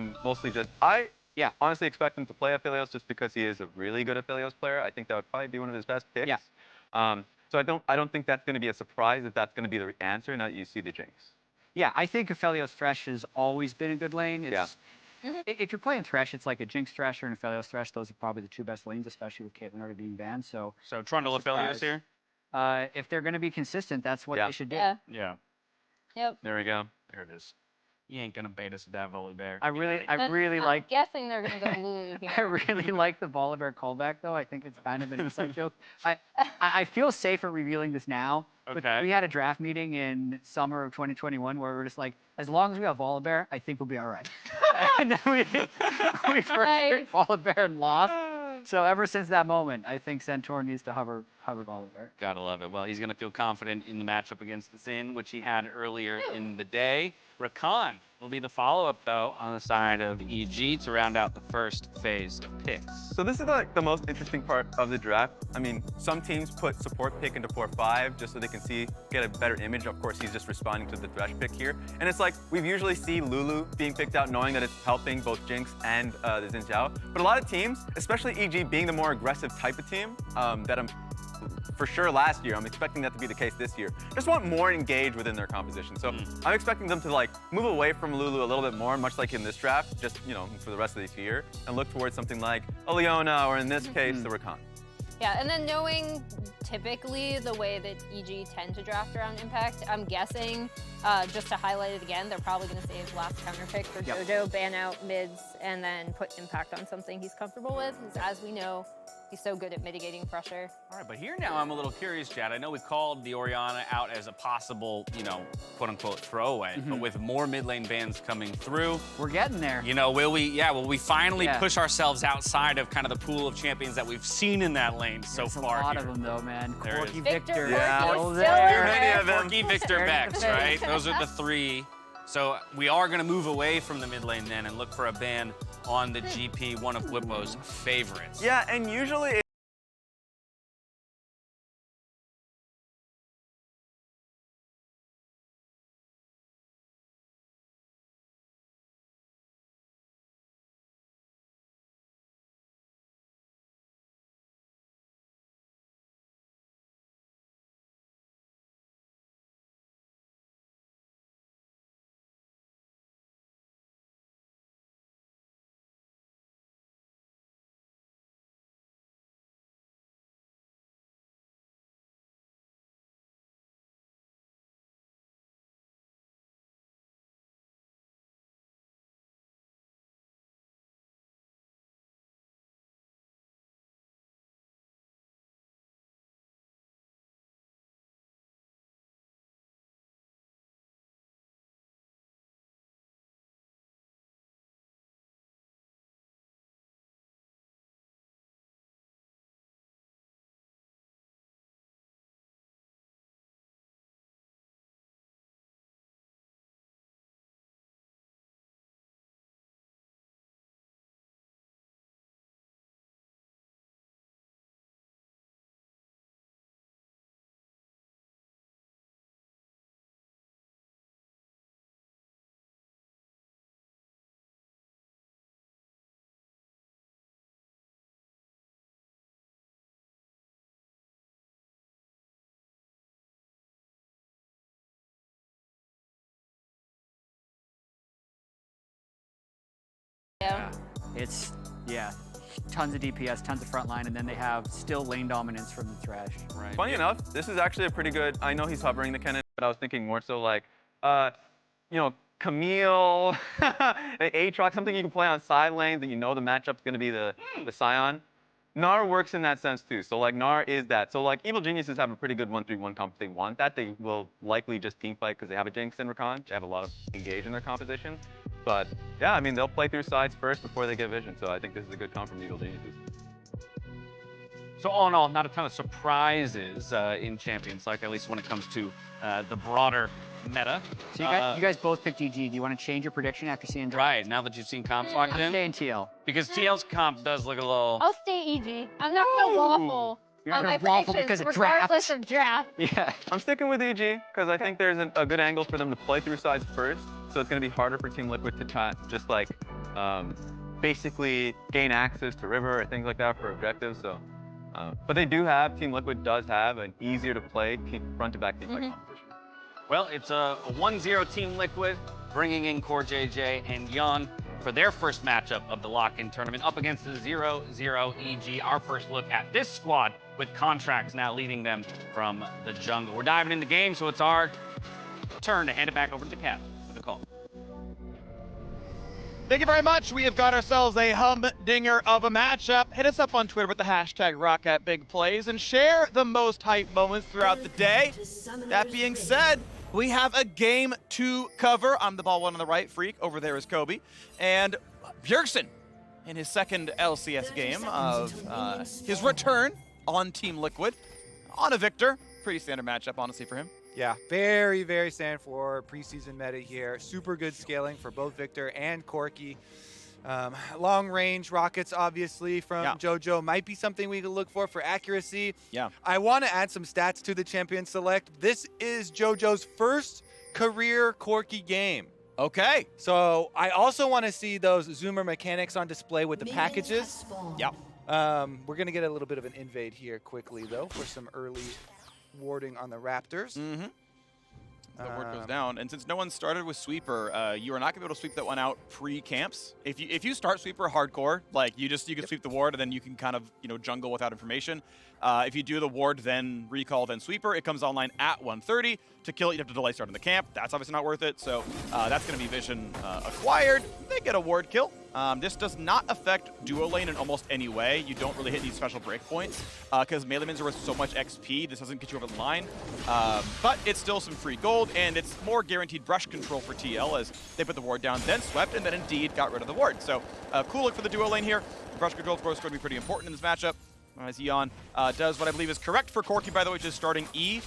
I'm mostly just, honestly expect him to play Aphelios just because he is a really good Aphelios player. I think that would probably be one of his best picks. Yeah. So I don't think that's going to be a surprise if that's going to be the answer now that you see the Jinx. Yeah, I think Aphelios Thresh has always been a good lane. It's, if you're playing Thresh, it's like a Jinx Thresh or an Aphelios Thresh. Those are probably the two best lanes, especially with Caitlyn already being banned. So Trundle Aphelios here? If they're going to be consistent, that's what they should do. Yeah. Yep. There we go. There it is. You ain't gonna bait us with that Volibear. I really like. I'm guessing they're gonna go Lulu here. I really like the Volibear callback though. I think it's kind of an inside joke. I feel safer revealing this now. Okay. But we had a draft meeting in summer of 2021 where we were just like, as long as we have Volibear, I think we'll be all right. And then we first picked Volibear and lost. So ever since that moment, I think Santorin needs to hover Volibear. Gotta love it. Well, he's gonna feel confident in the matchup against the Sin, which he had earlier in the day. Rakan will be the follow-up though on the side of EG to round out the first phase of picks. So this is like the most interesting part of the draft. I mean, some teams put support pick into 4-5 just so they can get a better image. Of course, he's just responding to the Thresh pick here. And it's like, we've usually seen Lulu being picked out knowing that it's helping both Jinx and the Xin Zhao. But a lot of teams, especially EG being the more aggressive type of team that I'm for sure last year, I'm expecting that to be the case this year, just want more engaged within their composition. So I'm expecting them to like move away from Lulu a little bit more, much like in this draft, just, you know, for the rest of this year, and look towards something like a Leona, or in this case, the Rakan. Yeah, and then knowing typically the way that EG tend to draft around Impact, I'm guessing, just to highlight it again, they're probably going to save last counter pick for Jojo, ban out mids, and then put Impact on something he's comfortable with, because as we know, he's so good at mitigating pressure. All right, but here now I'm a little curious, Chad. I know we called the Orianna out as a possible, you know, quote-unquote throwaway, but with more mid lane bans coming through, we're getting there. You know, will we finally push ourselves outside of kind of the pool of champions that we've seen in that lane so There's far? a lot of them though, man. Corki, Viktor, Corki, Viktor, Vex, right? Those are the three. So we are going to move away from the mid lane then and look for a ban on the GP, one of Bwipo's favorites. Yeah, and usually It's, tons of DPS, tons of frontline, and then they have still lane dominance from the Thresh. Right. Funny enough, this is actually a pretty good, I know he's hovering the cannon, but I was thinking more so like, you know, Camille, Aatrox, something you can play on side lanes that you know the matchup's going to be the Sion. Gnar works in that sense too. So like Gnar is that. So like Evil Geniuses have a pretty good 1-3-1 comp if they want that. They will likely just team fight because they have a Jinx and Rakan. They have a lot of engage in their composition. But yeah, I mean, they'll play through sides first before they get vision. So I think this is a good comp from Evil Geniuses. So all in all, not a ton of surprises in Champions, like at least when it comes to the broader meta. So you guys both picked EG. Do you want to change your prediction after seeing? Right, now that you've seen comps locked in? I'm staying TL. Because TL's comp does look a little... I'll stay EG. I'm not so waffle. You're On gonna my waffle predictions, because of regardless draft. of draft. Yeah. I'm sticking with EG because I think there's a good angle for them to play through sides first. So it's going to be harder for Team Liquid to just like basically gain access to river or things like that for objectives. So, but Team Liquid does have an easier to play front to back team fight competition. Well, it's a 1-0 Team Liquid, bringing in CoreJJ and Yeon for their first matchup of the lock-in tournament up against the 0-0 EG. Our first look at this squad with contracts now leading them from the jungle. We're diving into the game, so it's our turn to hand it back over to the Cap for the call. Thank you very much. We have got ourselves a humdinger of a matchup. Hit us up on Twitter with the hashtag #RockAtBigPlays and share the most hype moments throughout the day. That being said, we have a game to cover. I'm the ball one on the right, Phreak. Over there is Kobe. And Bjergsen in his second LCS game of his return on Team Liquid on a Viktor. Pretty standard matchup, honestly, for him. Yeah, very, very standard for preseason meta here. Super good scaling for both Viktor and Corki. Long range rockets, obviously, from Jojo might be something we could look for accuracy. Yeah. I want to add some stats to the champion select. This is Jojo's first career Corki game. Okay. So I also want to see those zoomer mechanics on display with the packages. Yeah. We're going to get a little bit of an invade here quickly, though, for some early warding on the Raptors. Mm-hmm. The ward goes down, and since no one started with Sweeper, you are not gonna be able to sweep that one out pre-camps. If you start Sweeper hardcore, like you can sweep the ward, and then you can kind of jungle without information. If you do the ward, then recall, then Sweeper, it comes online at 1:30. To kill it, you have to delay starting the camp. That's obviously not worth it, so that's gonna be vision acquired. They get a ward kill. This does not affect duo lane in almost any way. You don't really hit these special breakpoints because melee mins are worth so much XP. This doesn't get you over the line, but it's still some free gold, and it's more guaranteed brush control for TL as they put the ward down, then swept, and then indeed got rid of the ward. So cool look for the duo lane here. Brush control, of course, is going to be pretty important in this matchup. As Yeon does what I believe is correct for Corki, by the way, which is starting E.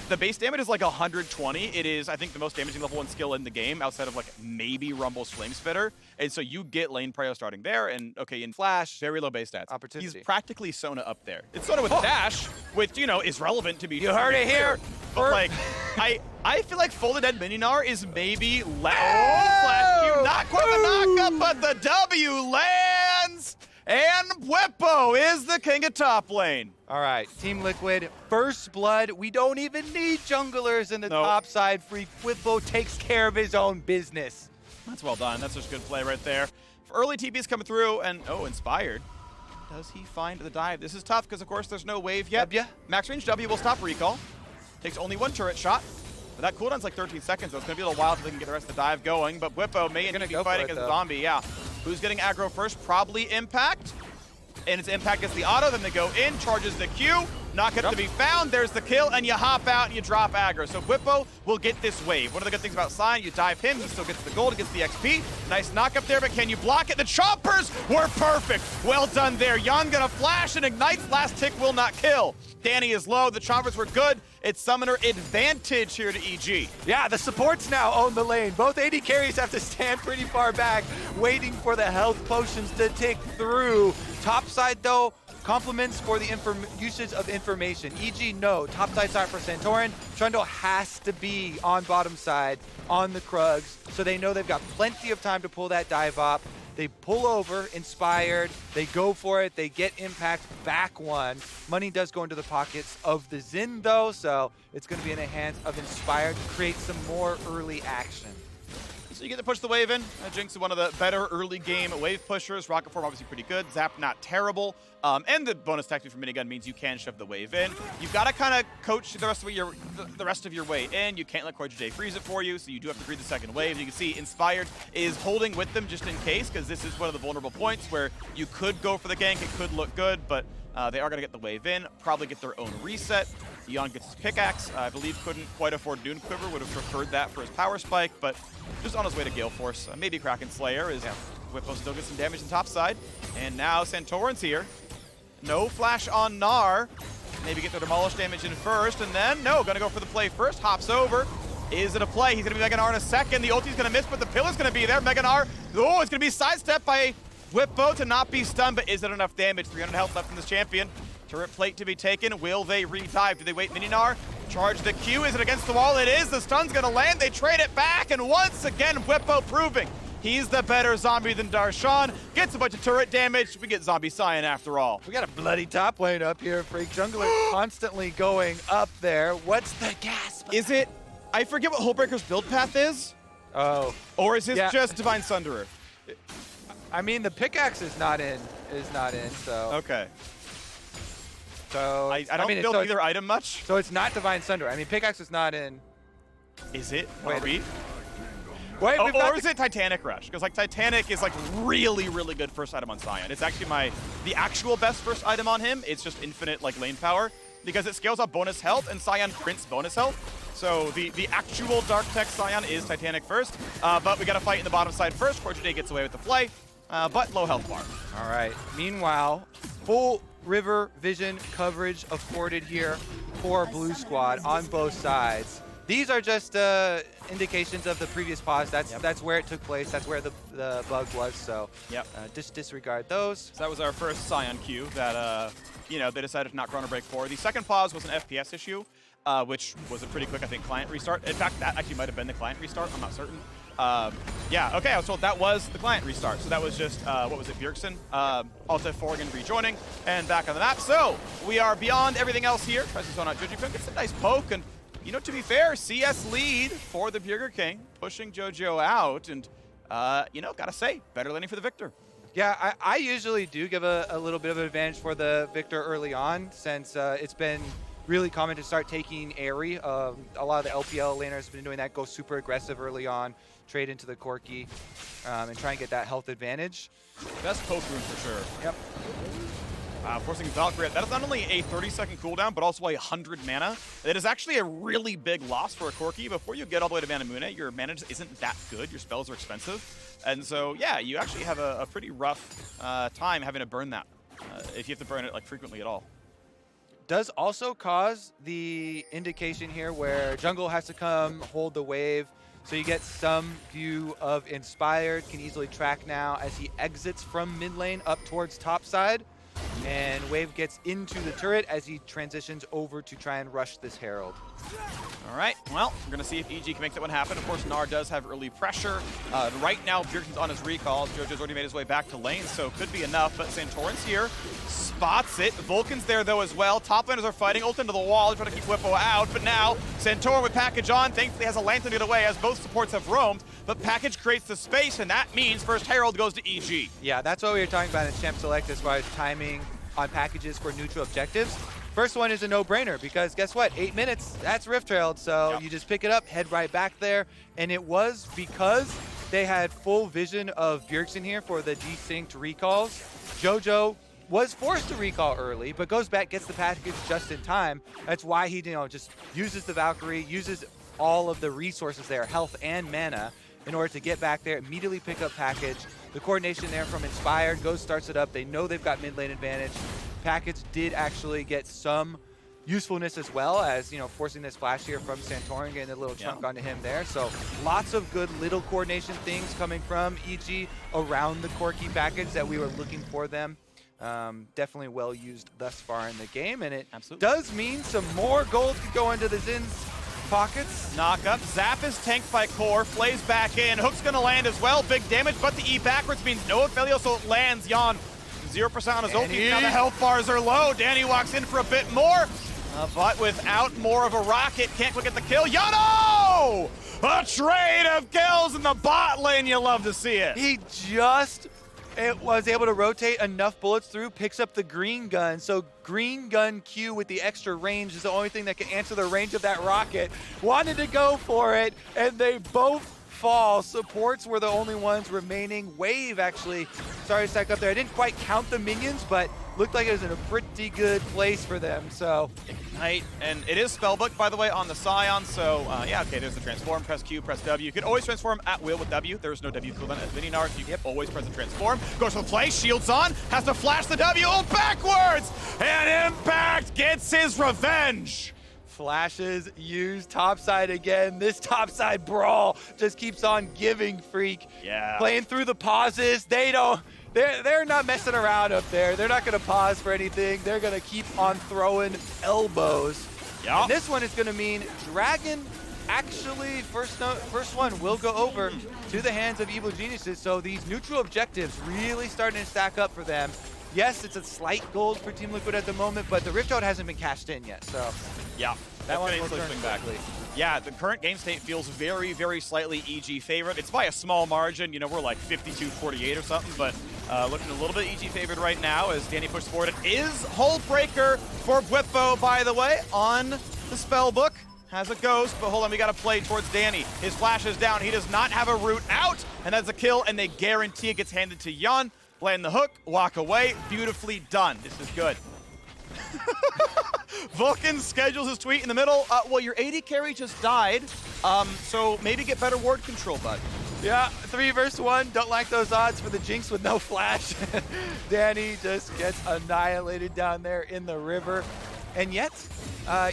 The base damage is like 120. It is, I think, the most damaging level 1 skill in the game outside of like maybe Rumble's Flame Spitter. And so you get lane prio starting there. And okay, in Flash, very low base stats. Opportunity. He's practically Sona up there. It's Sona with dash, which, is relevant to be. You heard it here. But like, I feel like Folded Dead Mininar is maybe Flash Q, not quite the knockup, but the W lands. And Bwipo is the king of top lane. All right, Team Liquid, first blood. We don't even need junglers in the top side. Phreak Bwipo takes care of his own business. That's well done. That's just good play right there. Early TP's coming through, and Inspired. Does he find the dive? This is tough because, of course, there's no wave yet. Max range W will stop recall. Takes only one turret shot. But that cooldown's like 13 seconds, so it's going to be a little while until they can get the rest of the dive going. But Bwipo may end up fighting as a zombie, Who's getting aggro first? Probably Impact. And it's Impact gets the auto, then they go in, charges the Q, not going to be found. There's the kill, and you hop out and you drop aggro. So Bwipo will get this wave. One of the good things about Sion, you dive him, he still gets the gold, he gets the XP. Nice knock up there, but can you block it? The choppers were perfect. Well done there. Yeon gonna flash and ignites. Last tick will not kill. Danny is low. The choppers were good. It's summoner advantage here to EG. Yeah, the supports now own the lane. Both AD carries have to stand pretty far back, waiting for the health potions to tick through. Top side, though, compliments for the usage of information. EG, no. Top side start for Santorin. Trundle has to be on bottom side on the Krugs, so they know they've got plenty of time to pull that dive up. They pull over, Inspired, they go for it, they get Impact back one. Money does go into the pockets of the Xin though, so it's going to be in the hands of Inspired to create some more early action. So you get to push the wave in. Jinx is one of the better early game wave pushers. Rocket Form obviously pretty good. Zap not terrible. And the bonus tactic for minigun means you can shove the wave in. You've got to kind of coach the rest of your way in. You can't let CoreJJ freeze it for you, so you do have to freeze the second wave. You can see Inspired is holding with them just in case, because this is one of the vulnerable points where you could go for the gank. It could look good, but they are going to get the wave in, probably get their own reset. Yeon gets his pickaxe. I believe couldn't quite afford Dune Quiver, would have preferred that for his power spike, but just on his way to Gale Force. Maybe Kraken Slayer is Bwipo still gets some damage on top side. And now Santorin's here. No flash on Gnar. Maybe get the demolish damage in first, and then gonna go for the play first. Hops over. Is it a play? He's gonna be Mega Gnar in a second. The ulti's gonna miss, but the pillar's gonna be there. Mega Gnar, it's gonna be sidestepped by Bwipo to not be stunned, but is it enough damage? 300 health left from this champion. Turret plate to be taken. Will they re-dive? Do they wait Mininar? Charge the Q. Is it against the wall? It is. The stun's going to land. They trade it back. And once again, Bwipo proving he's the better zombie than Darshan. Gets a bunch of turret damage. We get zombie Sion after all. We got a bloody top lane up here. Phreak jungler constantly going up there. What's the gasp? Is it? I forget what Hullbreaker's build path is. Oh. Or is this just Divine Sunderer? I mean, the pickaxe is not in, so. Okay. So I don't mean, build either item much. So it's not Divine Sunder. I mean, pickaxe is not in. Is it? Wait, Are we? Wait, Or is it Titanic Rush? Because like Titanic is like really, really good first item on Sion. It's actually the actual best first item on him. It's just infinite like lane power because it scales up bonus health and Sion prints bonus health. So the actual Dark Tech Sion is Titanic first, but we got to fight in the bottom side first. CoreJJ gets away with the play, but low health bar. All right. Meanwhile, full river vision coverage afforded here for Blue Squad on both sides. These are just indications of the previous pause. That's where it took place. That's where the bug was. So just disregard those. So that was our first Sion Q that they decided to not Chrono Break for. The second pause was an FPS issue, which was a pretty quick, I think, client restart. In fact, that actually might have been the client restart. I'm not certain. Okay, I was told that was the client restart. So that was just, what was it, Bjergsen? Also Forgan rejoining and back on the map. So we are beyond everything else here. Tries to zone out Jojopyun, gets a nice poke. And, to be fair, CS lead for the Burger King, pushing Jojo out. And, gotta say, better laning for the Viktor. Yeah, I usually do give a little bit of an advantage for the Viktor early on since it's been really common to start taking Airy. A lot of the LPL laners have been doing that, go super aggressive early on, trade into the Corki, and try and get that health advantage. Best poke rune for sure. Yep. Forcing Valkyrie. That is not only a 30-second cooldown, but also 100 mana. That is actually a really big loss for a Corki. Before you get all the way to Mana Mune, your mana just isn't that good. Your spells are expensive. And so, yeah, you actually have a pretty rough time having to burn that, if you have to burn it like frequently at all. Does also cause the indication here where jungle has to come hold the wave. So you get some view of Inspired, can easily track now as he exits from mid lane up towards top side. And Wave gets into the turret as he transitions over to try and rush this Herald. All right, well, we're going to see if EG can make that one happen. Of course, Gnar does have early pressure. Right now, Bjergsen's on his recall. Jojo's already made his way back to lane, so could be enough. But Santorin's here, spots it. Vulcan's there, though, as well. Top laners are fighting, ult into the wall, trying to keep Bwipo out. But now, Santorin with Package on, thankfully has a lantern to get away as both supports have roamed. But Package creates the space, and that means first Herald goes to EG. Yeah, that's what we were talking about in Champ Select as far as timing on packages for neutral objectives. First one is a no-brainer because guess what? 8 minutes, that's Rift Herald. So you just pick it up, head right back there. And it was because they had full vision of Bjergsen here for the desynced recalls. Jojo was forced to recall early, but goes back, gets the package just in time. That's why he just uses the Valkyrie, uses all of the resources there, health and mana, in order to get back there, immediately pick up package. The coordination there from Inspired goes, starts it up. They know they've got mid lane advantage. Package did actually get some usefulness as well as, forcing this flash here from Santorin, getting a little chunk onto him there. So lots of good little coordination things coming from EG around the Corki package that we were looking for them. Definitely well used thus far in the game, and it does mean some more gold could go into the Zin's pockets. Knock up. Zap is tanked by Core. Flays back in. Hook's going to land as well. Big damage, but the E backwards means no Aphelios, so it lands. Yeon 0% on his ulti. Now the health bars are low. Danny walks in for a bit more, but without more of a rocket, can't quite get the kill. Yano! A trade of kills in the bot lane. You love to see it. He just was able to rotate enough bullets through, picks up the green gun. So green gun Q with the extra range is the only thing that can answer the range of that rocket. Wanted to go for it, and they both fall. Supports were the only ones remaining. Wave actually started to stack up there. I didn't quite count the minions, but looked like it was in a pretty good place for them. So Ignite, and it is spellbook, by the way, on the Sion. So okay, there's the transform. Press Q, press W. You can always transform at will with W. There's no W cooldown at Gnar, so you can always press the transform. Goes for the play, shields on, has to flash the W, ult backwards, and Impact gets his revenge. Flashes used topside again. This topside brawl just keeps on giving, Phreak. Yeah. Playing through the pauses. They don't they're not messing around up there. They're not going to pause for anything. They're going to keep on throwing elbows. Yeah. And this one is going to mean Dragon actually first one will go over to the hands of Evil Geniuses. So these neutral objectives really starting to stack up for them. Yes, it's a slight gold for Team Liquid at the moment, but the Rift Out hasn't been cashed in yet. So yeah, that one will instantly turn swing back. quickly. Yeah, the current game state feels very, very slightly EG favorite. It's by a small margin. You know, we're like 52-48 or something, but looking a little bit EG favored right now as Danny pushes forward. It is Hull Breaker for Bwipo, by the way, on the spell book. Has a ghost, but hold on, we got to play towards Danny. His flash is down. He does not have a route out, and that's a kill, and they guarantee it gets handed to Yeon. Land the hook, walk away. Beautifully done. This is good. Vulcan schedules his tweet in the middle. Well, your AD carry just died, so maybe get better ward control, bud. Yeah, 3 versus 1. Don't like those odds for the Jinx with no flash. Danny just gets annihilated down there in the river. And yet,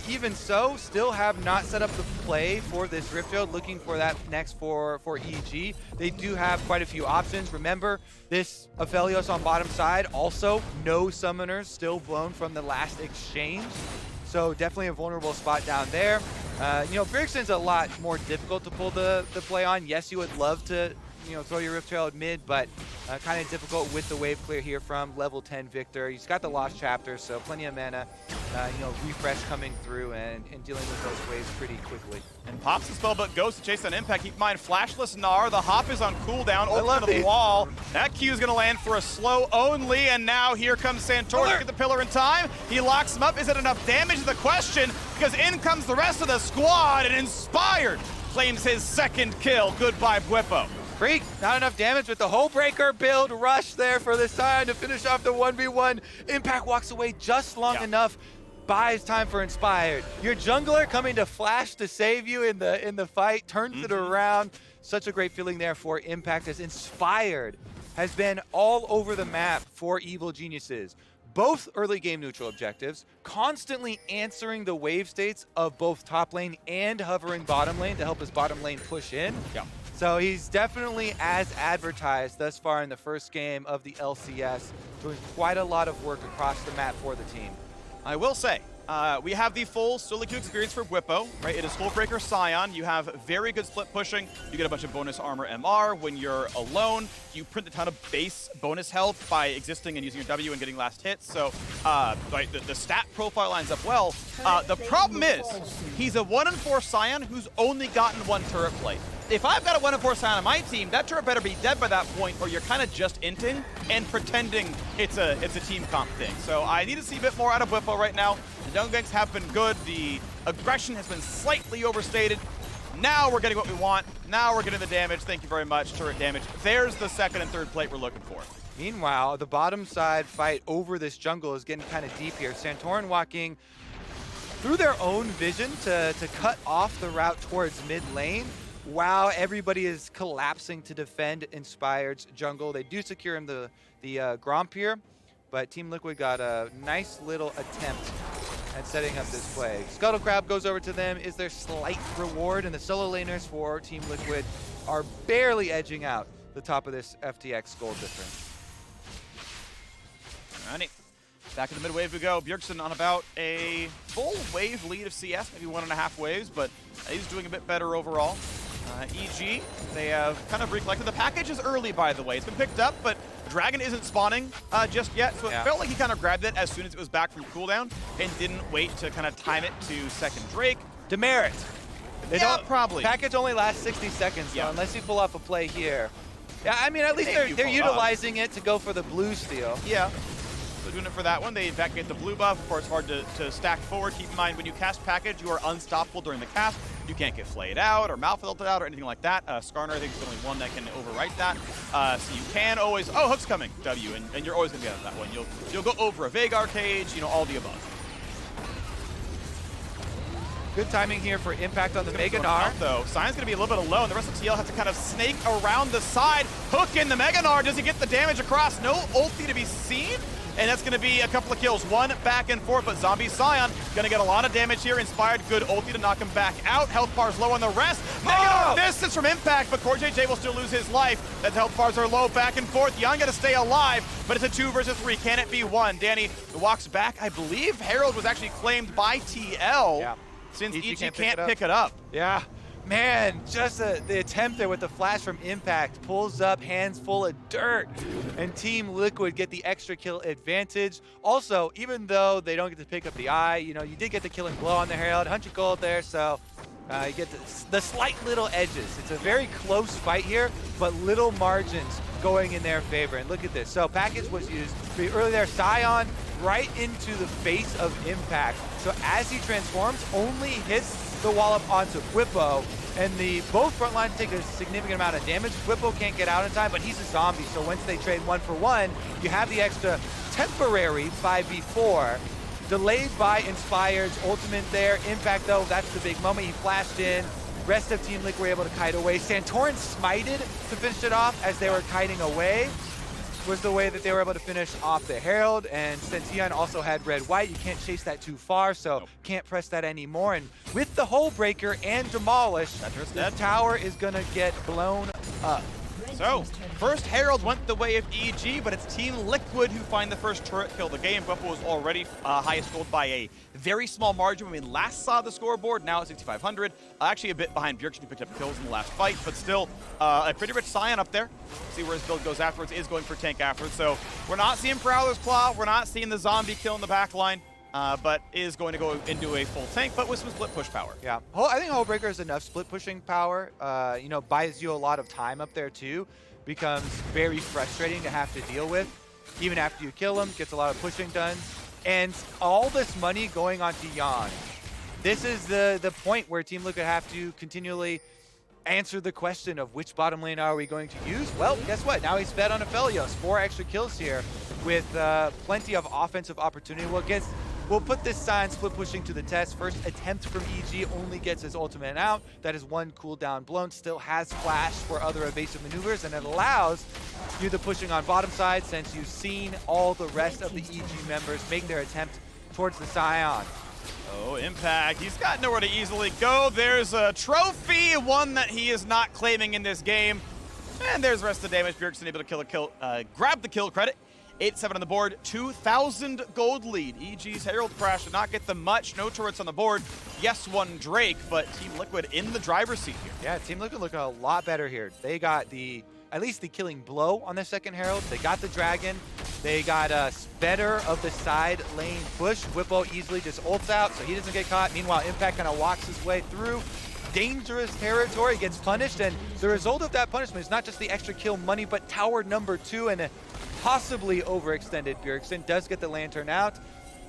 even so, still have not set up the play for this Rift Field, looking for that next for EG. They do have quite a few options. Remember, this Aphelios on bottom side, also no summoners still blown from the last exchange. So definitely a vulnerable spot down there. You know, Bjergsen's a lot more difficult to pull the play on. Yes, you would love to, you know, throw your Rift Trail at mid, but kind of difficult with the wave clear here from level 10 Viktor. He's got the Lost Chapter, so plenty of mana, you know, refresh coming through and dealing with those waves pretty quickly. And pops the spell, but goes to chase on impact. Keep in mind, flashless Gnar. The hop is on cooldown. Over to the wall. That Q is going to land for a slow only, and now here comes Santorin. Look at the pillar in time. He locks him up. Is it enough damage is the question, because in comes the rest of the squad, and Inspired claims his second kill. Goodbye, Bwipo. Phreak, not enough damage with the Hull Breaker build. Rush there for the Sion to finish off the 1v1. Impact walks away just long enough. Buys time for Inspired. Your jungler coming to flash to save you in the fight, turns it around. Such a great feeling there for Impact, as Inspired has been all over the map for Evil Geniuses. Both early game neutral objectives, constantly answering the wave states of both top lane and hovering bottom lane to help his bottom lane push in. Yeah. So he's definitely, as advertised thus far in the first game of the LCS, doing quite a lot of work across the map for the team. I will say, we have the full solo queue experience for Bwipo, right? It is Hull Breaker Sion. You have very good split pushing. You get a bunch of bonus armor MR. When you're alone, you print a ton of base bonus health by existing and using your W and getting last hits. So right, the stat profile lines up well. The problem is, he's a 1-in-4 Sion who's only gotten 1 turret play. If I've got a 1-in-4 Sion on my team, that turret better be dead by that point, or you're kind of just inting and pretending it's a team comp thing. So I need to see a bit more out of Bwipo right now. The jungle ganks have been good. The aggression has been slightly overstated. Now we're getting what we want. Now we're getting the damage. Thank you very much, turret damage. There's the second and third plate we're looking for. Meanwhile, the bottom side fight over this jungle is getting kind of deep here. Santorin walking through their own vision to cut off the route towards mid lane. Wow, everybody is collapsing to defend Inspired's jungle. They do secure him the Gromp here, but Team Liquid got a nice little attempt at setting up this play. Scuttle Crab goes over to them, is their slight reward, and the solo laners for Team Liquid are barely edging out the top of this FTX gold difference. Alrighty. Back in the mid wave we go. Bjergsen on about a full wave lead of CS, maybe 1.5 waves, but he's doing a bit better overall. EG, they have kind of recollected. The package is early, by the way. It's been picked up, but Dragon isn't spawning just yet, so it felt like he kind of grabbed it as soon as it was back from cooldown and didn't wait to kind of time it to second Drake. Demerit. Probably. Package only lasts 60 seconds, so unless you pull off a play here. Yeah, I mean, at least they're utilizing it to go for the blue steal. Yeah. So doing it for that one. They in fact get the blue buff. Of course, hard to stack forward. Keep in mind, when you cast package, you are unstoppable during the cast. You can't get flayed out or malfilted out or anything like that. Skarner, I think, is the only one that can overwrite that. So you can always, oh, hook's coming, W, and you're always going to get that one. You'll go over a Veigar cage, you know, all the above. Good timing here for impact on the Mega Gnar. Though Sion's going to be a little bit alone. The rest of TL has to kind of snake around the side. Hook in the Mega Gnar. Does he get the damage across? No ulti to be seen. and that's going to be a couple of kills. One back and forth, but Zombie Sion going to get a lot of damage here. Inspired, good ulti to knock him back out. Health bars low on the rest. Negative distance from Impact, but CoreJJ will still lose his life. That health bars are low, back and forth. Yeon got to stay alive, but it's a 2 versus 3. Can it be 1? Danny walks back. I believe Herald was actually claimed by TL since EG can't pick it up. Yeah. Man, just the attempt there with the flash from Impact pulls up, hands full of dirt, and Team Liquid get the extra kill advantage. Also, even though they don't get to pick up the eye, you know, you did get the killing blow on the Herald, 100 gold there, so you get the slight little edges. It's a very close fight here, but little margins going in their favor. And look at this. So package was used pretty early there. Sion right into the face of Impact. So as he transforms, only hits the wallop onto Bwipo, and both front lines take a significant amount of damage. Bwipo can't get out in time, but he's a zombie, so once they trade 1-for-1, you have the extra temporary 5v4, delayed by Inspired's ultimate there. Impact, though, that's the big moment. He flashed in. Rest of Team Liquid were able to kite away. Santorin smited to finish it off as they were kiting away. Was the way that they were able to finish off the Herald, and since Yeon also had red-white, you can't chase that too far, so can't press that anymore. And with the Hull Breaker and Demolish, that tower is gonna get blown up. So, first Herald went the way of EG, but it's Team Liquid who find the first turret kill of the game. Bwipo was already highest gold by a very small margin when we last saw the scoreboard. Now at 6,500. Actually a bit behind Bjergsen, who picked up kills in the last fight, but still a pretty rich Sion up there. See where his build goes afterwards. Is going for tank afterwards. So we're not seeing Prowler's Claw. We're not seeing the zombie kill in the back line. But is going to go into a full tank, but with some split push power. Yeah, I think Hullbreaker is enough split pushing power. You know, buys you a lot of time up there too. Becomes very frustrating to have to deal with. Even after you kill him, gets a lot of pushing done. And all this money going onto Yeon. This is the point where Team Liquid have to continually answer the question of which bottom lane are we going to use? Well, guess what? Now he's fed on Aphelios. 4 extra kills here with plenty of offensive opportunity. We'll put this Sion split pushing to the test. First attempt from EG only gets his ultimate out. That is 1 cooldown blown. Still has flash for other evasive maneuvers, and it allows you the pushing on bottom side since you've seen all the rest of the EG members make their attempt towards the Sion. Oh, Impact. He's got nowhere to easily go. There's a trophy, one that he is not claiming in this game. And there's the rest of the damage. Bjergsen able to grab the kill credit. 8-7 on the board, 2,000 gold lead. EG's Herald Crash did not get them much. No turrets on the board. Yes, 1 Drake, but Team Liquid in the driver's seat here. Yeah, Team Liquid looking a lot better here. They got at least the killing blow on the second Herald. They got the Dragon. They got better of the side lane push. Bwipo easily just ults out, so he doesn't get caught. Meanwhile, Impact kind of walks his way through. Dangerous territory, gets punished, and the result of that punishment is not just the extra kill money, but tower number 2 and a possibly overextended Bjergsen. Does get the lantern out.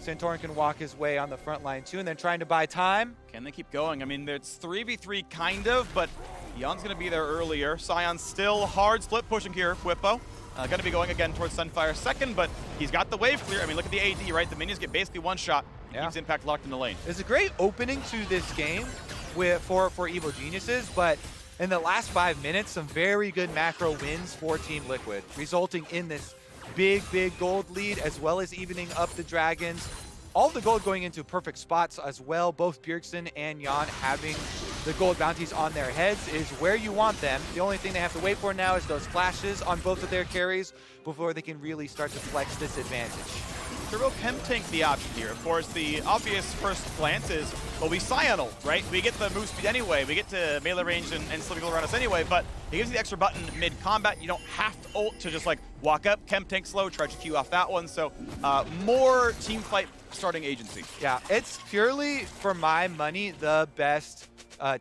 Santorin can walk his way on the front line too, and then trying to buy time. Can they keep going? I mean, it's 3v3 kind of, but Yeon's going to be there earlier. Sion's still hard split pushing here. Bwipo going to be going again towards Sunfire second, but he's got the wave clear. I mean, look at the AD, right? The minions get basically 1 shot. Keeps Impact locked in the lane. It's a great opening to this game for Evil Geniuses, but in the last 5 minutes, some very good macro wins for Team Liquid, resulting in this big gold lead, as well as evening up the Dragons. All the gold going into perfect spots as well. Both Bjergsen and Yeon having the gold bounties on their heads is where you want them. The only thing they have to wait for now is those flashes on both of their carries before they can really start to flex this advantage. Turbo Chem Tank the option here. Of course, the obvious first glance is, well, we Sional, right? We get the move speed anyway. We get to melee range and slipping around us anyway, but it gives you the extra button mid-combat. You don't have to ult to just like walk up, Chem Tank slow, try to Q off that one. So more team fight starting agency. Yeah, it's purely, for my money, the best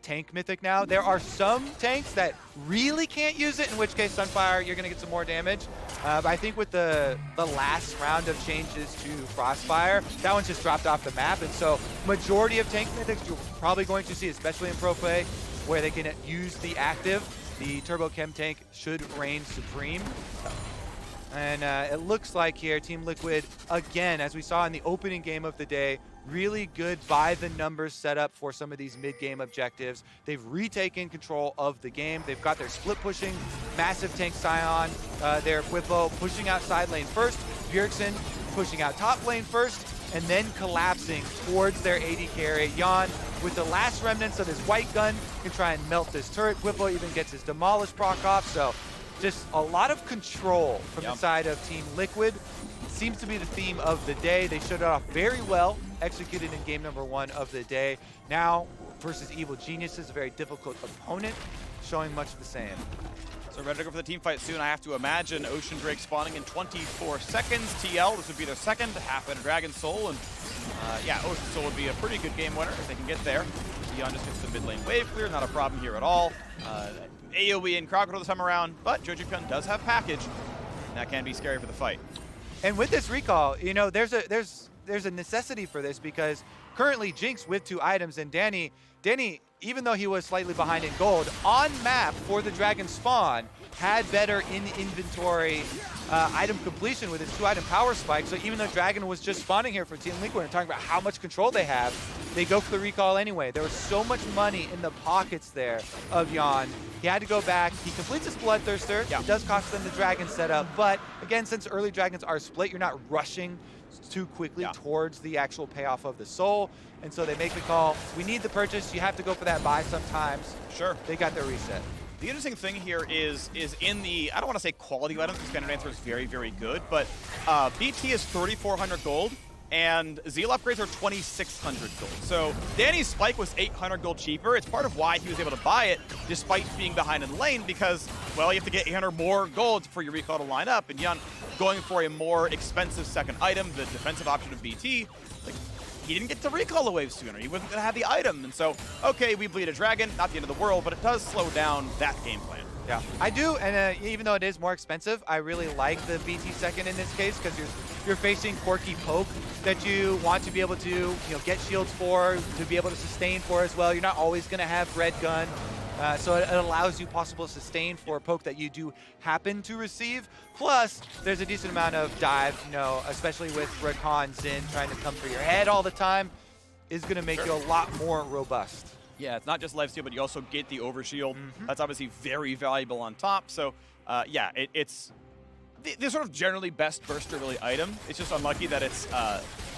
tank mythic now. There are some tanks that really can't use it, in which case Sunfire, you're going to get some more damage. But I think with the last round of changes to Frostfire, that one's just dropped off the map. And so majority of tank mythics you're probably going to see, especially in pro play, where they can use the active. The Turbo Chem Tank should reign supreme. And it looks like here, Team Liquid, again, as we saw in the opening game of the day, really good by the numbers setup for some of these mid-game objectives. They've retaken control of the game. They've got their split pushing, massive tank Sion, their Bwipo pushing out side lane first. Bjergsen pushing out top lane first, and then collapsing towards their AD carry. Yeon, with the last remnants of his white gun, can try and melt this turret. Bwipo even gets his demolish proc off, so just a lot of control from the side of Team Liquid. Seems to be the theme of the day. They showed it off very well, executed in game number 1 of the day. Now, versus Evil Geniuses, a very difficult opponent, showing much the same. So ready to go for the team fight soon. I have to imagine Ocean Drake spawning in 24 seconds. TL, this would be their second, half in a Dragon Soul, and yeah, Ocean Soul would be a pretty good game winner if they can get there. Sion just gets the mid lane wave clear, not a problem here at all. AoE and Crocodile this time around, but Jojopyun does have package, and that can be scary for the fight. And with this recall, you know, there's a necessity for this, because currently Jinx with 2 items, and Danny, even though he was slightly behind in gold, on map for the Dragon spawn, had better in-inventory item completion with his 2-item power spike. So even though Dragon was just spawning here for Team Liquid and talking about how much control they have, they go for the recall anyway. There was so much money in the pockets there of Yeon. He had to go back. He completes his Bloodthirster. It does cost them the Dragon setup, but again, since early Dragons are split, you're not rushing too quickly towards the actual payoff of the soul. And so they make the call. We need the purchase. You have to go for that buy sometimes. Sure. They got their reset. The interesting thing here is in the, I don't want to say quality of items, because Standard Answer is very, very good, but BT is 3,400 gold, and Zeal upgrades are 2,600 gold. So Danny's spike was 800 gold cheaper. It's part of why he was able to buy it, despite being behind in lane, because, well, you have to get 800 more gold for your recall to line up, and Yeon going for a more expensive second item, the defensive option of BT, like, he didn't get to recall the wave sooner. He wasn't going to have the item. And so, okay, we bleed a dragon, not the end of the world, but it does slow down that game plan. Yeah, I do, and even though it is more expensive, I really like the BT second in this case, because you're facing Corki poke that you want to be able to get shields for, to be able to sustain for as well. You're not always going to have red gun, so it allows you possible sustain for a poke that you do happen to receive. Plus, there's a decent amount of dive, especially with Rakan Xin trying to come for your head all the time, is going to make you a lot more robust. Yeah, it's not just lifesteal, but you also get the overshield. That's obviously very valuable on top. So, yeah, it's the sort of generally best burster really item. It's just unlucky that it's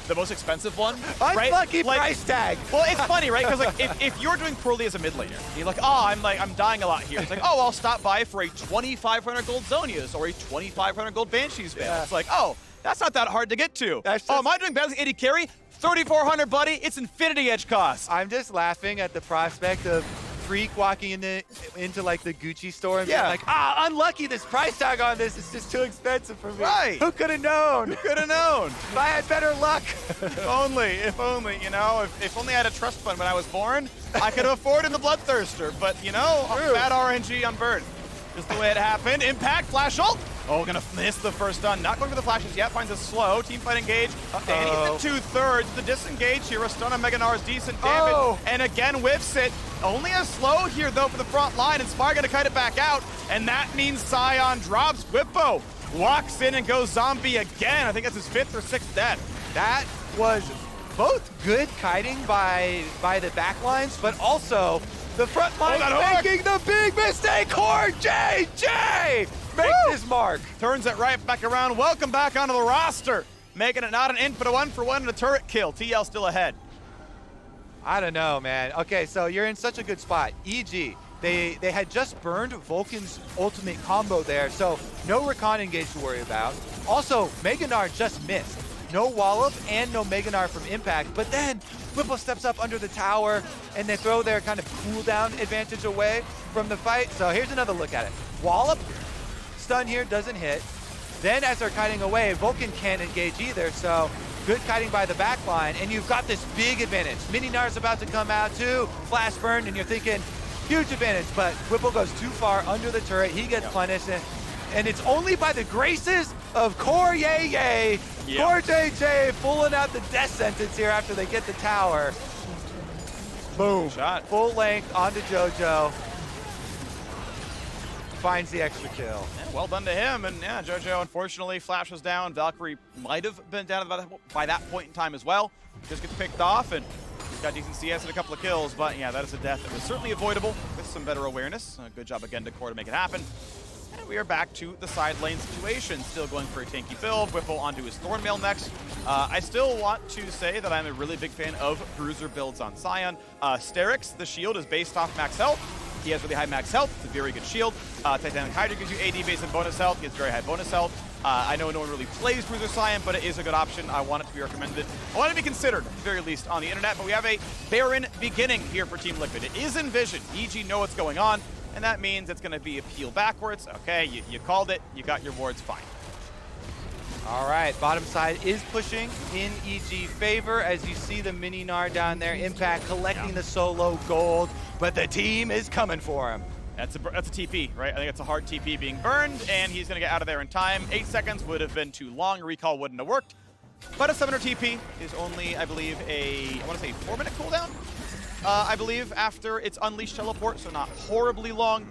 the most expensive one. Unlucky right? price tag. Well, it's funny, right? Because like, if you're doing poorly as a mid laner, you're like, oh, I'm dying a lot here. It's like, oh, I'll stop by for a 2,500 gold Zonias or a 2,500 gold Banshees veil. It's like, oh, that's not that hard to get to. Oh, am I doing bad with AD carry? 3,400, buddy. It's Infinity Edge cost. I'm just laughing at the prospect of Phreak walking into like the Gucci store and being like, unlucky, this price tag on this is just too expensive for me. Right. Who could have known? Who could have known? If I had better luck. If only, if only I had a trust fund when I was born, I could have afforded the Bloodthirster. But, bad RNG on Bird. Just the way it happened. Impact, flash ult. Oh, gonna miss the first stun. Not going for the flashes yet. Finds a slow. Teamfight engage. Danny hit the 2/3. The disengage here. A stun on Mega Gnar is decent damage. And again whiffs it. Only a slow here, though, for the front line. Inspire gonna kite it back out. And that means Sion drops. Bwipo walks in and goes zombie again. I think that's his 5th or 6th death. That was both good kiting by the backlines, but also the front line making the big mistake. CoreJJ makes his mark. Turns it right back around. Welcome back onto the roster. Making it not an int, but a 1-for-1 and a turret kill. TL still ahead. I don't know, man. Okay, so you're in such a good spot. EG, they had just burned Vulcan's ultimate combo there, so no Rakan engage to worry about. Also, Mega Gnar just missed. No Wallop and no Mega Gnar from Impact, but then Bwipo steps up under the tower and they throw their kind of cooldown advantage away from the fight. So here's another look at it. Wallop, stun here, doesn't hit. Then as they're kiting away, Vulcan can't engage either, so good kiting by the back line, and you've got this big advantage. Mini Gnar's about to come out too, flash burn, and you're thinking, huge advantage, but Bwipo goes too far under the turret, he gets punished, and it's only by the graces of CoreJJ. CoreJJ pulling out the death sentence here after they get the tower. Boom. Shot. Full length onto Jojo. Finds the extra kill. Yeah, well done to him. And yeah, Jojo unfortunately flashes down. Valkyrie might have been down by that point in time as well. Just gets picked off and he's got decent CS and a couple of kills. But yeah, that is a death that was certainly avoidable with some better awareness. Good job again to Core to make it happen. And we are back to the side lane situation. Still going for a tanky build. Bwipo onto his Thornmail next. I still want to say that I'm a really big fan of bruiser builds on Sion. Sterix, the shield, is based off max health. He has really high max health. It's a very good shield. Titanic Hydra gives you AD based on bonus health. He has very high bonus health. I know no one really plays Bruiser Sion, but it is a good option. I want it to be recommended. I want it to be considered, at the very least, on the internet. But we have a Baron beginning here for Team Liquid. It is Envision. EG know what's going on, and that means it's going to be a peel backwards. Okay, you called it. You got your wards fine. All right, bottom side is pushing in EG favor as you see the mini Gnar down there. Impact collecting the solo gold, but the team is coming for him. That's a TP, right? I think it's a hard TP being burned, and he's going to get out of there in time. 8 seconds would have been too long. A recall wouldn't have worked. But a summoner TP is only, I believe, I want to say 4-minute cooldown, I believe, after its Unleashed teleport, so not horribly long.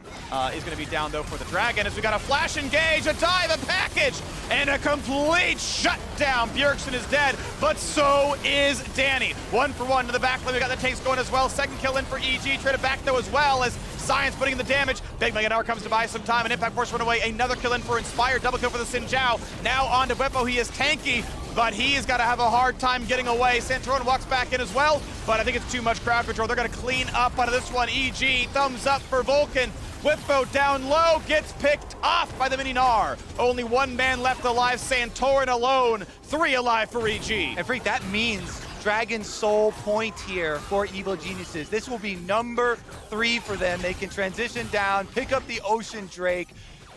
Is going to be down, though, for the Dragon, as we got a flash engage, a dive, a package, and a complete shutdown. Bjergsen is dead, but so is Danny. 1 for 1 to the back lane. We got the tanks going as well. Second kill in for EG. Traded back, though, as well, as Sion's putting in the damage. Big Mega Gnar comes to buy some time, and Impact Force run away. Another kill in for Inspire. Double kill for the Zhao. Now on to Bwipo. He is tanky, but he's got to have a hard time getting away. Santorin walks back in as well, but I think it's too much crowd control. They're going to clean up out of this one. EG, thumbs up for Vulcan. Bwipo down low, gets picked off by the mini Gnar. Only 1 man left alive, Santorin alone. 3 alive for EG. And Phreak, that means Dragon's sole point here for Evil Geniuses. This will be number 3 for them. They can transition down, pick up the Ocean Drake.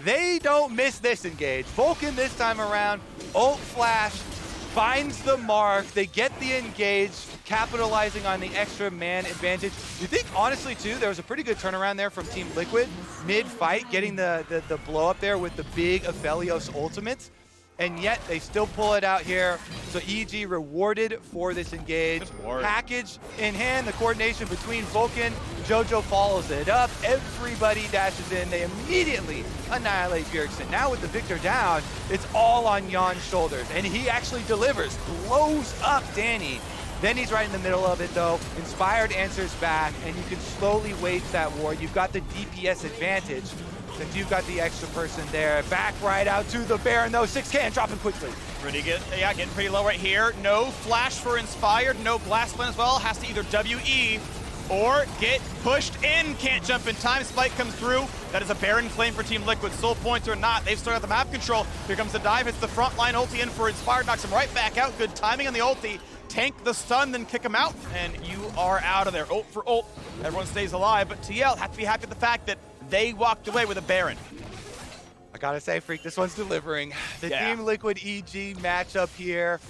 They don't miss this engage. Vulcan this time around, ult flash, finds the mark. They get the engage, capitalizing on the extra man advantage. You think, honestly, too, there was a pretty good turnaround there from Team Liquid mid-fight, getting the blow up there with the big Aphelios ultimates. And yet they still pull it out here. So EG rewarded for this engage. Package in hand, the coordination between Vulcan, Jojo follows it up. Everybody dashes in. They immediately annihilate Bjergsen. Now with the Viktor down, it's all on Yeon's shoulders. And he actually delivers, blows up Danny. Then he's right in the middle of it, though. Inspired answers back, and you can slowly wage that war. You've got the DPS advantage, since you've got the extra person there. Back right out to the Baron, though. 6 can dropping quickly. Pretty good. Yeah, getting pretty low right here. No flash for Inspired. No blast plan as well. Has to either WE or get pushed in. Can't jump in time. Spike comes through. That is a Baron claim for Team Liquid. Soul points or not, they've started the map control. Here comes the dive. It's the front line ulti in for Inspired. Knocks him right back out. Good timing on the ulti. Tank the stun, then kick him out, and you are out of there. Ult for ult. Everyone stays alive, but TL have to be happy with the fact that they walked away with a Baron. I gotta say, Phreak, this one's delivering. The Team Liquid EG matchup here.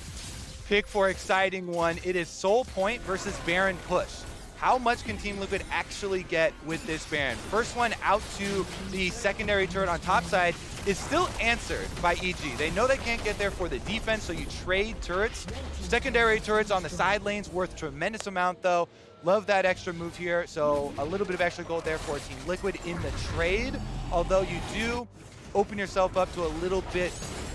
Pick for exciting one. It is Soul Point versus Baron push. How much can Team Liquid actually get with this Baron? First one out to the secondary turret on top side is still answered by EG. They know they can't get there for the defense, so you trade turrets. Secondary turrets on the side lanes worth a tremendous amount, though. Love that extra move here, so a little bit of extra gold there for Team Liquid in the trade, although you do open yourself up to a little bit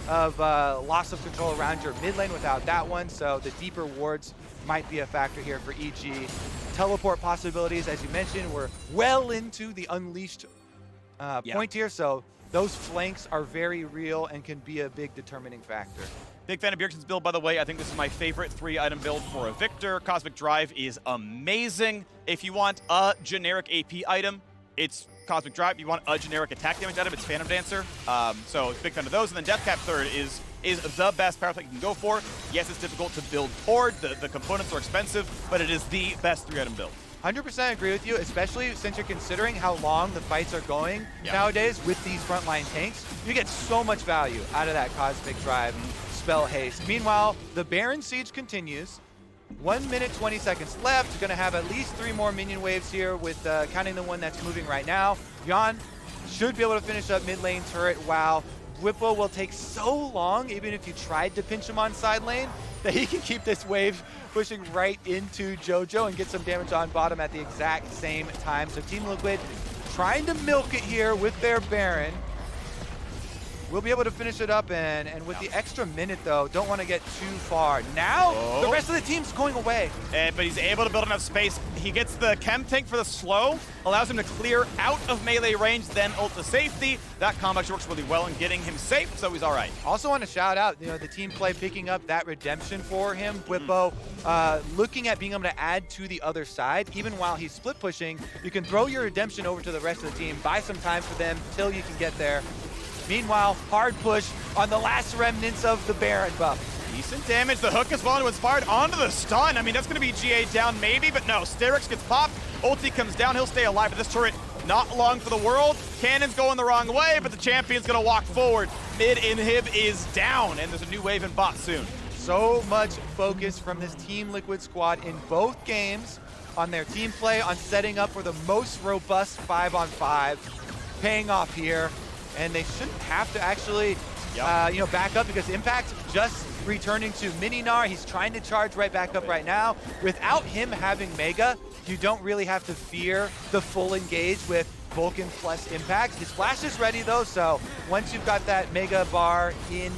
of loss of control around your mid lane without that one, so the deeper wards might be a factor here for EG. Teleport possibilities, as you mentioned, we're well into the Unleashed point here, so those flanks are very real and can be a big determining factor. Big fan of Bjergsen's build, by the way. I think this is my favorite 3-item build for a Viktor. Cosmic Drive is amazing. If you want a generic AP item, it's Cosmic Drive. If you want a generic attack damage item, it's Phantom Dancer. So big fan of those. And then Death Cap third is the best power play you can go for. Yes, it's difficult to build toward. The components are expensive, but it is the best 3-item build. 100% agree with you, especially since you're considering how long the fights are going nowadays with these frontline tanks. You get so much value out of that Cosmic Drive spell haste. Meanwhile, the Baron siege continues. 1 minute, 20 seconds left. Going to have at least 3 more minion waves here with counting the one that's moving right now. Yeon should be able to finish up mid lane turret. Wow. Bwipo will take so long, even if you tried to pinch him on side lane, that he can keep this wave pushing right into Jojo and get some damage on bottom at the exact same time. So Team Liquid trying to milk it here with their Baron. we'll be able to finish it up, and with the extra minute, though, don't want to get too far. Now, the rest of the team's going away. But he's able to build enough space. He gets the chem tank for the slow, allows him to clear out of melee range, then ult to safety. That combo works really well in getting him safe, so he's all right. Also want to shout out, the team play picking up that redemption for him. Bwipo looking at being able to add to the other side. Even while he's split pushing, you can throw your redemption over to the rest of the team, buy some time for them till you can get there. Meanwhile, hard push on the last remnants of the Baron buff. Decent damage. The hook is well into inspired onto the stun. I mean, that's going to be GA down maybe, but no. Sterix gets popped. Ulti comes down. He'll stay alive, but this turret not long for the world. Cannon's going the wrong way, but the champion's going to walk forward. Mid inhib is down, and there's a new wave in bot soon. So much focus from this Team Liquid squad in both games on their team play, on setting up for the most robust 5-on-5, paying off here. And they shouldn't have to actually, back up, because Impact just returning to Mini Gnar. He's trying to charge right back up right now. Without him having Mega, you don't really have to fear the full engage with Vulcan plus Impact. His flash is ready though, so once you've got that Mega bar in,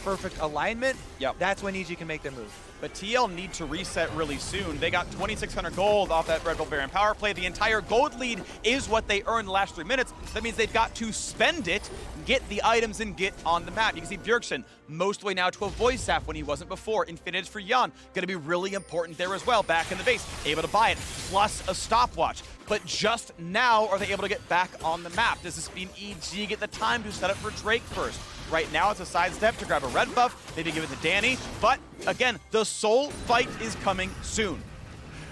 perfect alignment, that's when EG can make their move. But TL need to reset really soon. They got 2,600 gold off that Red Bull Baron power play. The entire gold lead is what they earned the last 3 minutes. That means they've got to spend it, get the items, and get on the map. You can see Bjergsen most way now to a voice staff when he wasn't before. Infinity for Yeon, going to be really important there as well. Back in the base, able to buy it, plus a stopwatch. But just now are they able to get back on the map. Does this mean EG get the time to set up for Drake first? Right now it's a sidestep to grab a red buff, maybe give it to Danny. But again, the soul fight is coming soon.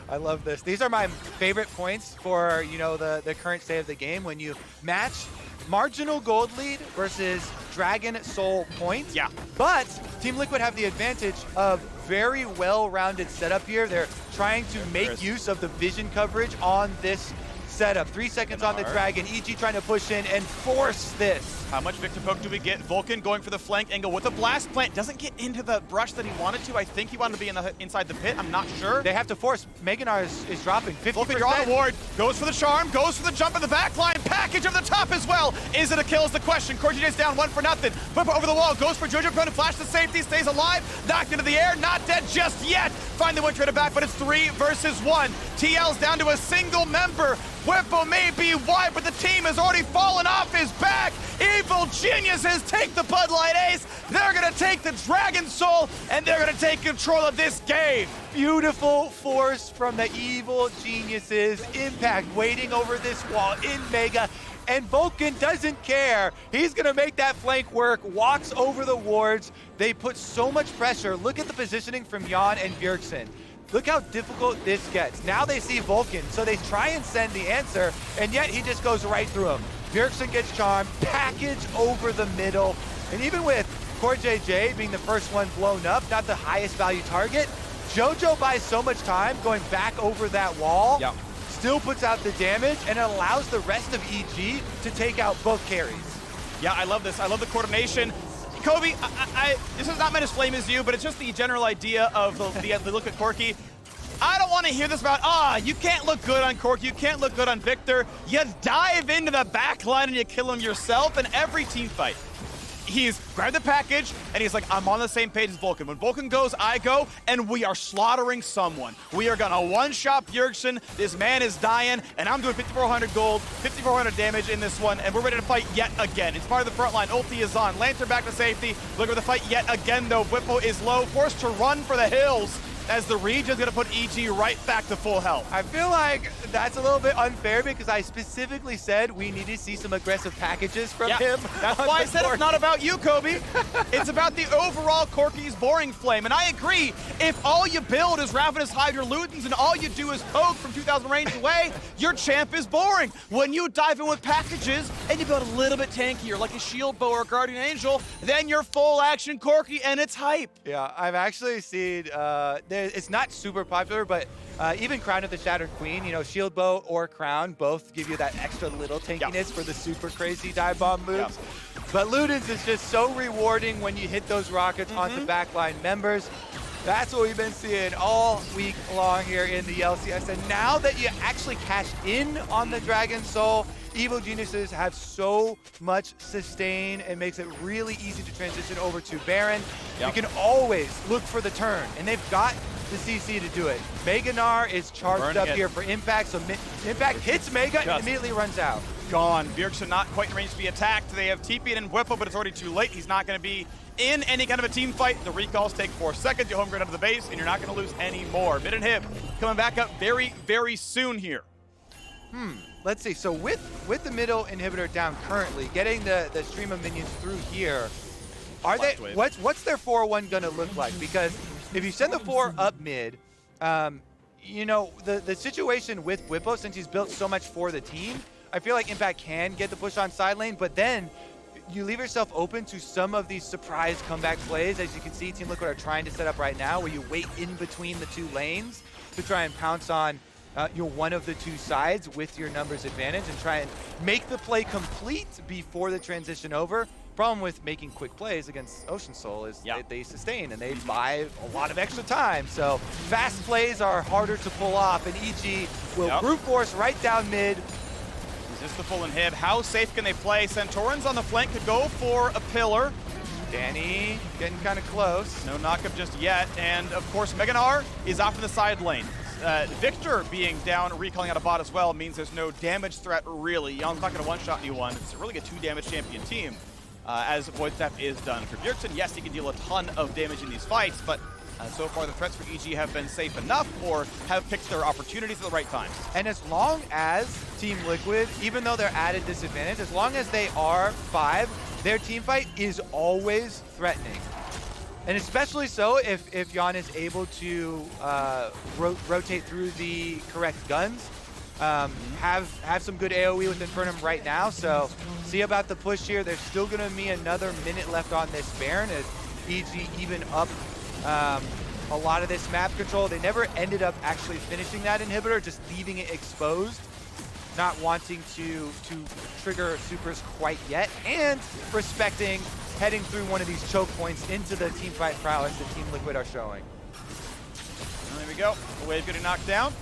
I love this. These are my favorite points for, the current state of the game, when you match marginal gold lead versus Dragon Soul points. Yeah. But Team Liquid have the advantage of very well-rounded setup here. They're trying to make use of the vision coverage on this setup. 3 seconds on the Dragon. EG trying to push in and force this. How much Viktor poke do we get? Vulcan going for the flank angle with the blast plant. Doesn't get into the brush that he wanted to. I think he wanted to be inside the pit. I'm not sure. They have to force. Gnar is dropping 50%. Vulcan, you're on the ward. Goes for the charm. Goes for the jump in the back line. Package of the top as well. Is it a kill is the question. CoreJJ's down 1 for nothing. Bwipo over the wall. Goes for Jojopyun to flash to safety. Stays alive. Knocked into the air. Not dead just yet. Finally went traded back, but it's 3 versus 1. TL's down to a single member. Bwipo may be wide, but the team has already fallen off his back. Evil geniuses take the Bud Light Ace. They're going to take the Dragon Soul, and they're going to take control of this game. Beautiful force from the evil geniuses. Impact waiting over this wall in Mega. And Vulcan doesn't care. He's going to make that flank work, walks over the wards. They put so much pressure. Look at the positioning from Yeon and Bjergsen. Look how difficult this gets. Now they see Vulcan, so they try and send the answer, and yet he just goes right through him. Bjergsen gets charmed, package over the middle, and even with CoreJJ being the first one blown up, not the highest value target, Jojo buys so much time going back over that wall, still puts out the damage, and it allows the rest of EG to take out both carries. Yeah, I love this. I love the coordination. Kobe, this is not meant as flame as you, but it's just the general idea of the look at Corki. I don't want to hear this about, you can't look good on Corki, you can't look good on Viktor. You dive into the back line and you kill him yourself in every team fight. He's grabbed the package, and he's like, I'm on the same page as Vulcan. When Vulcan goes, I go, and we are slaughtering someone. We are gonna one-shot Bjergsen. This man is dying, and I'm doing 5,400 gold, 5,400 damage in this one, and we're ready to fight yet again. It's part of the front line. Ulti is on. Lantern back to safety. Looking for the fight yet again, though. Bwipo is low, forced to run for the hills, as the region's gonna put EG right back to full health. I feel like that's a little bit unfair, because I specifically said we need to see some aggressive packages from him. That's why I said it's not about you, Kobe. It's about the overall Corki's boring flame. And I agree, if all you build is Ravenous Hydra Lutens and all you do is poke from 2,000 range away, your champ is boring. When you dive in with packages and you build a little bit tankier, like a Shield Bow or Guardian Angel, then you're full action Corki, and it's hype. Yeah, I've actually seen, it's not super popular, but even Crown of the Shattered Queen, Shield Bow or Crown both give you that extra little tankiness for the super crazy dive bomb moves. But Ludens is just so rewarding when you hit those rockets onto backline members. That's what we've been seeing all week long here in the LCS. And now that you actually cash in on the Dragon Soul, Evo Geniuses have so much sustain. It makes it really easy to transition over to Baron. You can always look for the turn, and they've got the CC to do it. Gnar is charged up here for Impact, so Impact hits Mega and immediately runs out. Gone. Bjergsen not quite in range to be attacked. They have TP'd in Bwipo, but it's already too late. He's not going to be in any kind of a team fight. The recalls take 4 seconds. You home grid out of the base, and you're not going to lose any more. Mid and Hib coming back up very, very soon here. Let's see. So with the middle inhibitor down currently, getting the stream of minions through here, are they? What's their 4-1 going to look like? Because if you send the 4 up mid, you know, the situation with Bwipo, since he's built so much for the team, I feel like Impact can get the push on side lane, but then you leave yourself open to some of these surprise comeback plays. As you can see, Team Liquid are trying to set up right now, where you wait in between the 2 lanes to try and pounce on your one of the 2 sides with your numbers advantage and try and make the play complete before the transition over. Problem with making quick plays against Ocean Soul is they sustain and they buy a lot of extra time. So fast plays are harder to pull off, and EG will brute force right down mid. Resist the full inhib. How safe can they play? Santorin's on the flank, could go for a pillar. Danny getting kind of close. No knockup just yet. And of course, Gnar is off to the side lane. Viktor being down, recalling out a bot as well, means there's no damage threat really. Yeon's not going to one-shot anyone. It's really a 2-damage champion team, as Void Step is done. For Bjergsen, yes, he can deal a ton of damage in these fights, but so far the threats for EG have been safe enough or have picked their opportunities at the right times. And as long as Team Liquid, even though they're at a disadvantage, as long as they are 5, their team fight is always threatening. And especially so if Yeon is able to rotate through the correct guns, have some good AoE with Infernum right now. So see about the push here. There's still going to be another minute left on this Baron as EG even up a lot of this map control. They never ended up actually finishing that inhibitor, just leaving it exposed, not wanting to trigger supers quite yet, and respecting heading through one of these choke points into the team fight prowess that Team Liquid are showing. And there we go. The wave getting knocked down.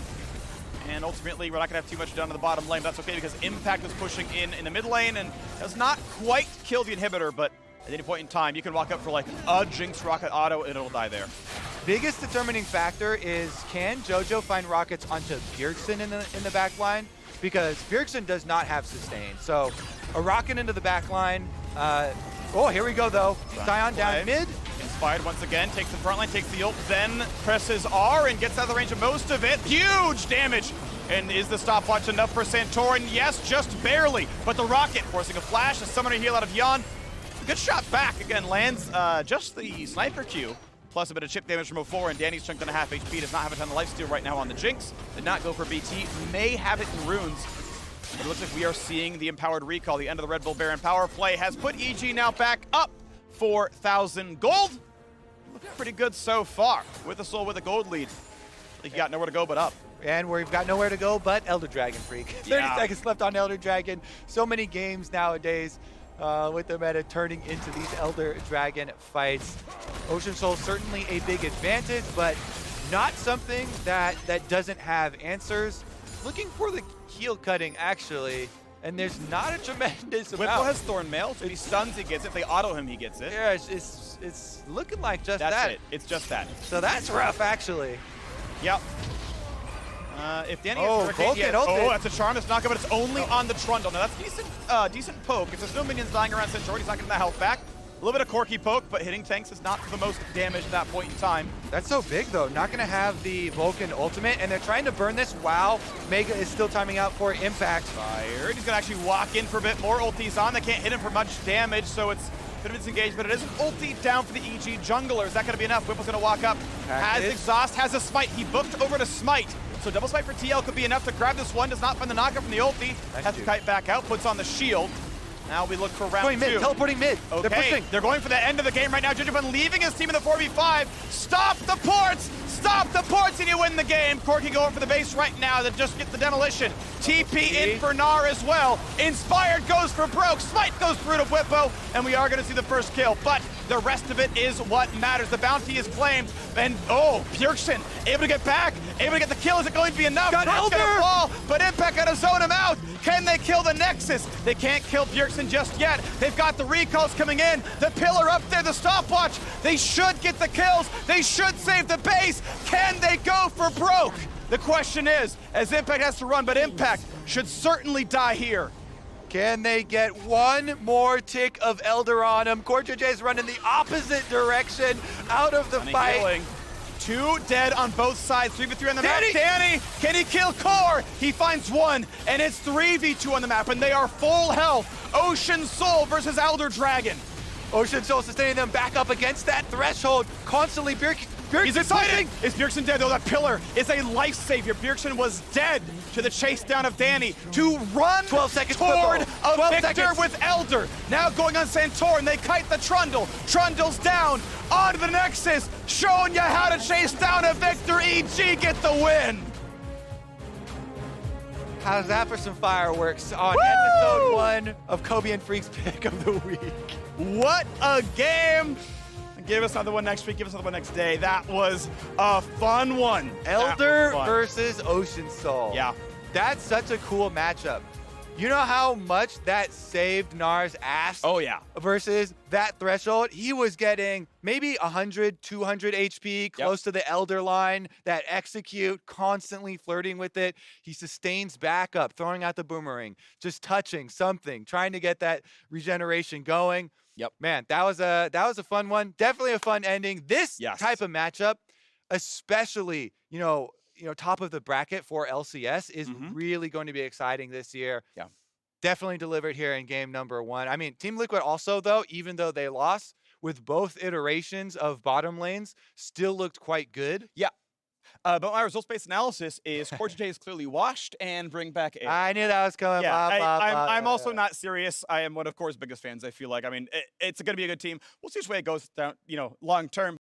And ultimately, we're not going to have too much done in the bottom lane. That's okay because Impact is pushing in the mid lane and does not quite kill the inhibitor, but at any point in time, you can walk up for like a Jinx rocket auto and it'll die there. Biggest determining factor is, can Jojo find rockets onto Bjergsen in the back line? Because Bjergsen does not have sustain. So a rocket into the back line. Oh, here we go though. Sion down mid. Inspired once again, takes the front line, takes the ult, then presses R and gets out of the range of most of it. Huge damage! And is the stopwatch enough for Santorin? Yes, just barely. But the rocket forcing a flash, a summoner heal out of Yeon. Good shot back. Again, lands just the sniper Q, plus a bit of chip damage from 04, and Danny's chunked on a half HP. Does not have a ton of lifesteal right now on the Jinx. Did not go for BT. May have it in runes. But it looks like we are seeing the empowered recall. The end of the Red Bull Baron power play has put EG now back up 4,000 gold. Looking pretty good so far. With the soul with a gold lead. You got nowhere to go but up. And we've got nowhere to go but Elder Dragon, Phreak. 30 seconds left on Elder Dragon. So many games nowadays with the meta turning into these Elder Dragon fights. Ocean Soul certainly a big advantage, but not something that doesn't have answers. Looking for the heal cutting, actually, and there's not a tremendous amount. Bwipo has Thorn Mail, so if he stuns, he gets it. If they auto him, he gets it. Yeah, it's looking like just that's that. It. It's just that. So that's rough, actually. Yep. If Danny Vulcan, that's a charm. It's not good, but it's only on the Trundle. Now that's decent poke. If there's no minions dying around Santorin, he's not getting the health back. A little bit of Corki poke, but hitting tanks is not the most damage at that point in time. That's so big, though. Not going to have the Vulcan ultimate, and they're trying to burn this while Mega is still timing out for Impact. Fired. He's going to actually walk in for a bit more. Ulti's on. They can't hit him for much damage, so it's a bit of disengagement, but it is an ulti down for the EG jungler. Is that going to be enough? Bwipo's going to walk up. Has exhaust, has a smite. He booked over to smite. So double smite for TL could be enough to grab this one. Does not find the knockup from the ulti. Has to kite back out, puts on the shield. Now we look for round 2. Teleporting mid. Okay, they're pushing. They're going for the end of the game right now. Jojopyun leaving his team in the 4v5. Stop the ports! Stop the ports and you win the game. Corki going for the base right now to just get the demolition. TP in for Gnar as well. Inspired goes for broke. Smite goes through to Bwipo, and we are going to see the first kill. But The rest of it is what matters. The bounty is claimed, and Bjergsen able to get back, able to get the kill. Is it going to be enough? Got Thresh Elder! gonna fall, but Impact gonna zone him out. Can they kill the Nexus? They can't kill Bjergsen just yet. They've got the recalls coming in. The pillar up there, the stopwatch. They should get the kills. They should save the base. Can they go for broke? The question is, as Impact has to run, but Impact should certainly die here. Can they get one more tick of Elder on him? CoreJJ is running the opposite direction out of the fight. Healing. 2 dead on both sides, 3v3 on the Danny! map. Danny, can he kill Core? He finds one, and it's 3v2 on the map, and they are full health. Ocean Soul versus Elder Dragon. Ocean Soul sustaining them back up against that threshold. Constantly, Bjergsen He's exciting! Is Bjergsen dead? Oh, that pillar is a life savior. Bjergsen was dead to the chase down of Danny to run 12 seconds toward football. 12 Viktor seconds. with Elder. Now going on Santorin, they kite the Trundle. Trundle's down onto the Nexus, showing you how to chase down a Viktor. EG get the win. How's that for some fireworks on Woo! episode 1 of Kobe and Phreak's pick of the week? What a game! Give us another one next week. Give us another one next day. That was a fun one. Elder That was fun. versus Ocean Soul. Yeah. That's such a cool matchup. You know how much that saved Gnar's ass? Oh, yeah. Versus that threshold? He was getting maybe 100, 200 HP, close to the Elder line, that execute, constantly flirting with it. He sustains back up, throwing out the boomerang, just touching something, trying to get that regeneration going. Yep. Man, that was a fun one. Definitely a fun ending. This Yes. type of matchup, especially, top of the bracket for LCS is really going to be exciting this year. Yeah. Definitely delivered here in game number 1. I mean, Team Liquid also, though, even though they lost, with both iterations of bottom lanes, still looked quite good. Yeah. But my results-based analysis is CoreJJ is clearly washed and bring back A. I knew that was coming. Yeah, Blah, blah, blah. I'm also not serious. I am one of Core's biggest fans. I feel like, it's going to be a good team. We'll see which way it goes down, long term.